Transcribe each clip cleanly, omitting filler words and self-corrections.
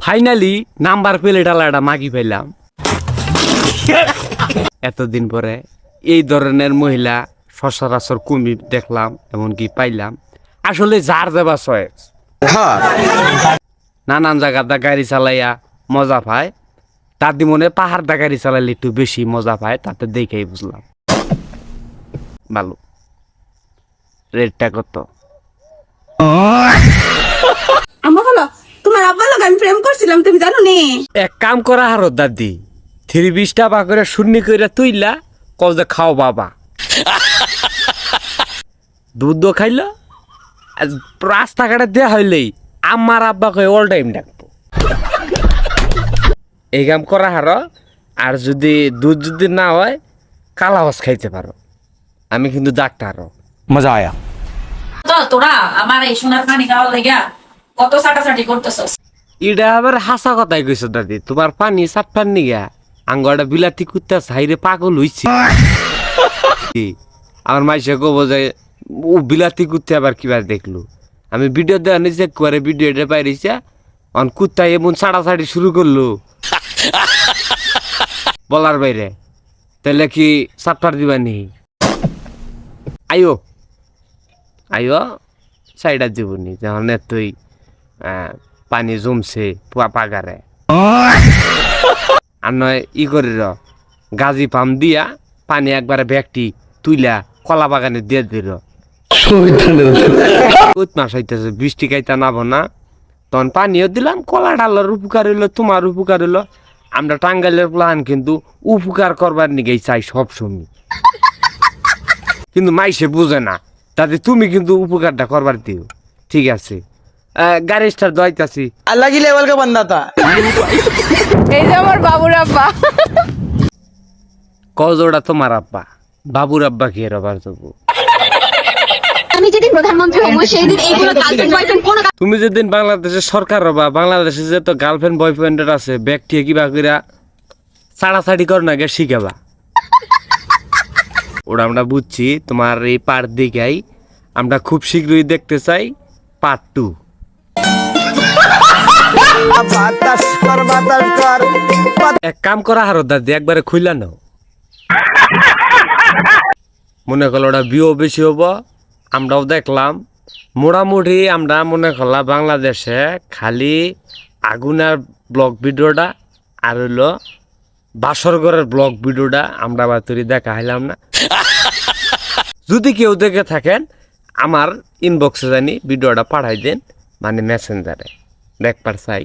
Finally number পেলে ডালাটা মাগি পাইলাম। এতদিন পরে এই ধরনের মহিলা সচরাচর কমই দেখলাম, এমনকি পাইলাম। আসলে যার যাবা চয়েস, নানান জায়গাতে গাড়ি চালাইয়া মজা পায়, তার মনে পাহাড়দা গাড়ি চালাইলে একটু বেশি মজা পায়, তাতে দেখেই বুঝলাম ভালো। রেটটা কত? আমার বলো, তোমার আব্বা লোক আমি প্রেম করছিলাম, তুমি জানো নি? এক কাম করা হারো দাদি, 320 টাকা করে শূন্য করে তুইলা কও যে খাও বাবা। দুধ খাইল, রাস্তাঘাটে দেয়া হইলেই আমার আব্বা কই অল টাইম ডাকবো। এই কাম করা হারো। আর যদি দুধ যদি না হয়, কালাওয়াজ খাইতে পারো। আমি কিন্তু ডাক্তারও। মজা আয়া। তো তোরা আমার এই সোনার পানি খাওয়ার লাগিয়া কত চাটাচাটি করতেছস। এটা আবার হাসা কথাই কইছো দাদি, তোমার পানি সাতটার নিগা আঙ্গটা বিলাতি কুত্তা সাইরে পাগল হইছে। আমার মাইসে কব যে ও বিলাতি কুত্তে আবার কিবার দেখলো। আমি ভিডিও দেওয়া নিচে করে ভিডিওটা পাইছে, অন কুত্তা এমন ছাড়াছাড়ি শুরু করলো বলার বাইরে। তাহলে কি সাতটার দিবানি? আইও আইও সাইডা দিবনি, যখন তুই পানি জমছে পাগারে। আর নয় ই করে গাজি পাম দিয়া পানি একবারে ব্যাগটি তুইলা কলা বাগানে দিয়ে দিল। মাস হইতেছে, বৃষ্টি খাইতে নাবো না, তখন পানিও দিলাম, কলা ডালার উপকার হইলো, তোমার উপকার হইলো। আমরা টাঙ্গাইলের প্লান কিন্তু উপকার করবার নিগে চাই সবসময়, কিন্তু মাইসে বুঝে না। তাতে তুমি কিন্তু উপকারটা করবার দিও, ঠিক আছে? গাড়ি স্টার দইতাছি। अलग ही लेवल का बंदा था। এই যে আমার বাবুর আব্বা। কজোড়া তোমার আব্বা, বাবুর আব্বা কি রবার যাবো? আমি যেদিন প্রধানমন্ত্রী হবো সেই দিন এইগুলো গার্লফ্রেন্ড বয়ফ্রেন্ড কোনো তুমি যেদিন বাংলাদেশের সরকার হবা, বাংলাদেশে যে তো গার্লফ্রেন্ড বয়ফ্রেন্ডের আছে, ব্যক্তি কিবা কইরা ছাড়াছাড়ি কর না গে শিখাবা। ওরা আমরা বুঝছি তোমার এই পার্ট দেখাই, আমরা খুব শীঘ্রই দেখতে চাই পার্ট 2। এক কাম করা হারো দাদি, একবারে খুইলা নাও। মনে করলো ওটা বিও বেশি হবো, আমরাও দেখলাম। মোটামুটি আমরা মনে করলাম বাংলাদেশে খালি আগুনের ব্লগ ভিডিওটা আর হইলো বাসরঘরের ব্লগ ভিডিওটা আমরা বাতরি দেখা হইলাম না। যদি কেউ দেখে থাকেন আমার ইনবক্সে জানি ভিডিওটা পাঠাই দেন, মানে মেসেঞ্জারে দেখবার চাই।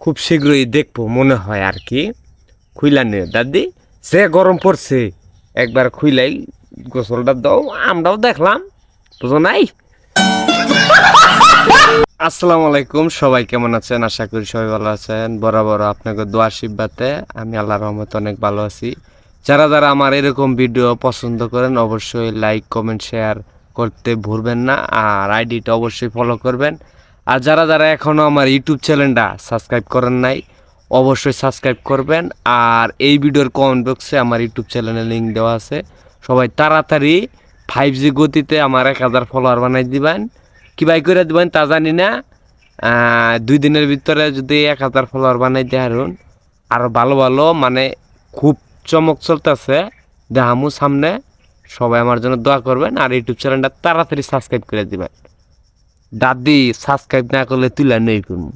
খুব শীঘ্রই দেখবো মনে হয় আর কি। খুইলা নিয়ে দাদি, সে গরম পড়ছে, একবার খুইলাই গোসলটা দাও, আমরাও দেখলাম, বুঝো নাই? আসসালামু আলাইকুম, সবাই কেমন আছেন? আশা করি সবাই ভালো আছেন। বরাবর আপনাকে দোয়া আশীর্বাদে আমি আল্লাহর রহমতে অনেক ভালো আছি। যারা যারা আমার এরকম ভিডিও পছন্দ করেন অবশ্যই লাইক কমেন্ট শেয়ার করতে ভুলবেন না, আর আইডিটা অবশ্যই ফলো করবেন। আর যারা যারা এখনও আমার ইউটিউব চ্যানেলটা সাবস্ক্রাইব করেন নাই অবশ্যই সাবস্ক্রাইব করবেন। আর এই ভিডিওর কমেন্ট বক্সে আমার ইউটিউব চ্যানেলের লিঙ্ক দেওয়া আছে, সবাই তাড়াতাড়ি 5G গতিতে আমার 1000 ফলোয়ার বানাই দিবেন। কি বাই করে দিবেন তা জানি না, 2 দিনের ভিতরে যদি 1000 ফলোয়ার বানাই দিয়ে হারুন আরও ভালো ভালো, মানে খুব চমক চলতেছে দেখামু সামনে। সবাই আমার জন্য দোয়া করবেন, আর ইউটিউব চ্যানেলটা তাড়াতাড়ি সাবস্ক্রাইব করে দিবেন। দাদি সাবস্ক্রাইব না করলে তুলে নেই করবো।